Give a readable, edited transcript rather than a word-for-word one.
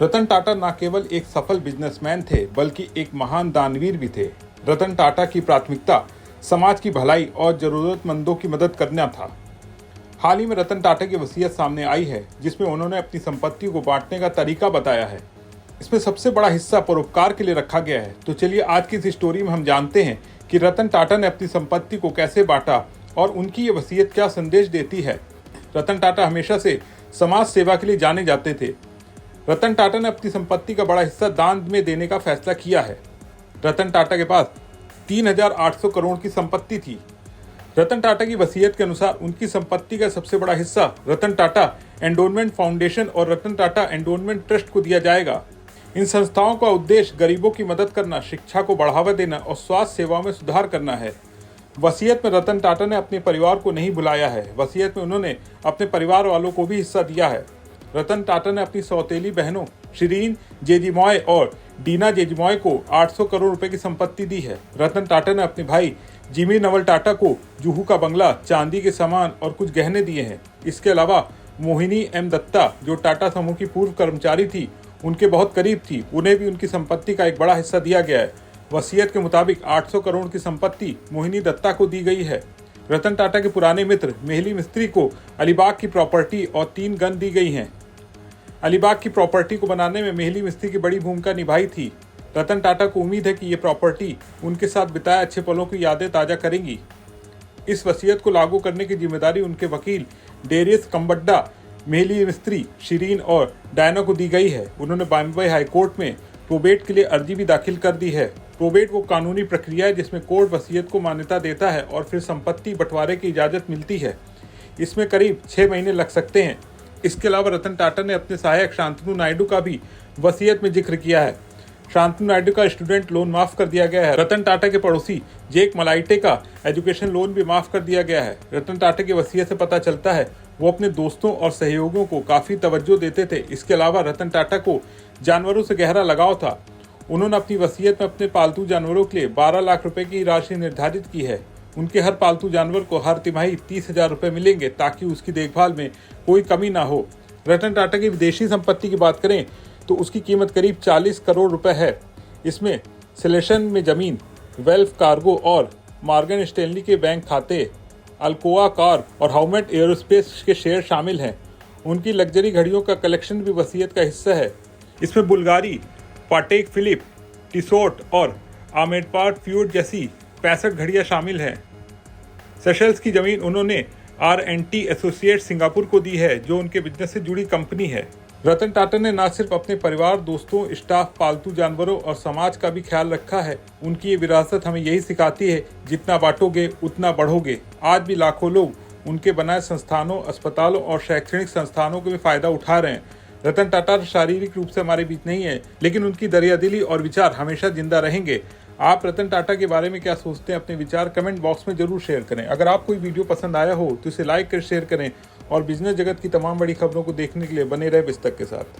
रतन टाटा न केवल एक सफल बिजनेसमैन थे बल्कि एक महान दानवीर भी थे। रतन टाटा की प्राथमिकता समाज की भलाई और जरूरतमंदों की मदद करना था। हाल ही में रतन टाटा की वसीयत सामने आई है जिसमें उन्होंने अपनी संपत्ति को बांटने का तरीका बताया है। इसमें सबसे बड़ा हिस्सा परोपकार के लिए रखा गया है। तो चलिए आज की इस स्टोरी में हम जानते हैं कि रतन टाटा ने अपनी संपत्ति को कैसे बांटा और उनकी ये वसीयत क्या संदेश देती है। रतन टाटा हमेशा से समाज सेवा के लिए जाने जाते थे। रतन टाटा ने अपनी संपत्ति का बड़ा हिस्सा दान में देने का फैसला किया है। रतन टाटा के पास 3,800 करोड़ की संपत्ति थी। रतन टाटा की वसीयत के अनुसार उनकी संपत्ति का सबसे बड़ा हिस्सा रतन टाटा एंडोनमेंट फाउंडेशन और रतन टाटा एंडोनमेंट ट्रस्ट को दिया जाएगा। इन संस्थाओं का उद्देश्य गरीबों की मदद करना, शिक्षा को बढ़ावा देना और स्वास्थ्य सेवा में सुधार करना है। वसीयत में रतन टाटा ने अपने परिवार को नहीं भुलाया है। वसीयत में उन्होंने अपने परिवार वालों को भी हिस्सा दिया है। रतन टाटा ने अपनी सौतेली बहनों शिरीन जेजिमॉय और डीना जेजिमॉय को 800 करोड़ रुपए की संपत्ति दी है। रतन टाटा ने अपने भाई जिमी नवल टाटा को जुहू का बंगला, चांदी के सामान और कुछ गहने दिए हैं। इसके अलावा मोहिनी एम दत्ता, जो टाटा समूह की पूर्व कर्मचारी थी, उनके बहुत करीब थी, उन्हें भी उनकी संपत्ति का एक बड़ा हिस्सा दिया गया है। वसीयत के मुताबिक 800 करोड़ की संपत्ति मोहिनी दत्ता को दी गई है। रतन टाटा के पुराने मित्र मेहली मिस्त्री को अलीबाग की प्रॉपर्टी और 3 गन दी गई हैं। अलीबाग की प्रॉपर्टी को बनाने में मेहली मिस्त्री की बड़ी भूमिका निभाई थी। रतन टाटा को उम्मीद है कि ये प्रॉपर्टी उनके साथ बिताए अच्छे पलों की यादें ताज़ा करेंगी। इस वसीयत को लागू करने की जिम्मेदारी उनके वकील डेरियस कम्बड्डा, मेहली मिस्त्री, शिरीन और डायना को दी गई है। उन्होंने बॉम्बे हाई कोर्ट में प्रोबेट के लिए अर्जी भी दाखिल कर दी है। प्रोबेट वो कानूनी प्रक्रिया है जिसमें कोर्ट वसीयत को मान्यता देता है और फिर संपत्ति बंटवारे की इजाज़त मिलती है। इसमें करीब 6 महीने लग सकते हैं। इसके अलावा रतन टाटा ने अपने सहायक शांतनु नायडू का भी वसीयत में जिक्र किया है। शांतनु नायडू का स्टूडेंट लोन माफ कर दिया गया है। रतन टाटा के पड़ोसी जेक मलाइटे का एजुकेशन लोन भी माफ कर दिया गया है। रतन टाटा की वसीयत से पता चलता है वो अपने दोस्तों और सहयोगियों को काफ़ी तवज्जो देते थे। इसके अलावा रतन टाटा को जानवरों से गहरा लगाव था। उन्होंने अपनी वसीयत में अपने पालतू जानवरों के लिए 12 लाख रुपए की राशि निर्धारित की है। उनके हर पालतू जानवर को हर तिमाही 30,000 रुपये मिलेंगे ताकि उसकी देखभाल में कोई कमी ना हो। रतन टाटा की विदेशी संपत्ति की बात करें तो उसकी कीमत करीब 40 करोड़ रुपए है। इसमें सिलेशन में ज़मीन, वेल्फ कार्गो और मॉर्गन स्टैनली के बैंक खाते, अल्कोआ कार और हाउमेट एयरोस्पेस के शेयर शामिल हैं। उनकी लग्जरी घड़ियों का कलेक्शन भी वसीयत का हिस्सा है। इसमें बुल्गारी, पाटेक फिलिप, टिसोट और आमेडपार्ट फ्यूड जैसी 65 घड़ियाँ शामिल हैं। सेशल्स की ज़मीन उन्होंने R&T एसोसिएट सिंगापुर को दी है, जो उनके बिजनेस से जुड़ी कंपनी है। रतन टाटा ने न सिर्फ अपने परिवार, दोस्तों, स्टाफ, पालतू जानवरों और समाज का भी ख्याल रखा है। उनकी ये विरासत हमें यही सिखाती है, जितना बांटोगे उतना बढ़ोगे। आज भी लाखों लोग उनके बनाए संस्थानों, अस्पतालों और शैक्षणिक संस्थानों के भी फायदा उठा रहे हैं। रतन टाटा शारीरिक रूप से हमारे बीच नहीं है, लेकिन उनकी दरियादिली और विचार हमेशा जिंदा रहेंगे। आप रतन टाटा के बारे में क्या सोचते हैं? अपने विचार कमेंट बॉक्स में जरूर शेयर करें। अगर आपको ये वीडियो पसंद आया हो तो इसे लाइक कर शेयर करें और बिजनेस जगत की तमाम बड़ी खबरों को देखने के लिए बने रहे बिस्तक के साथ।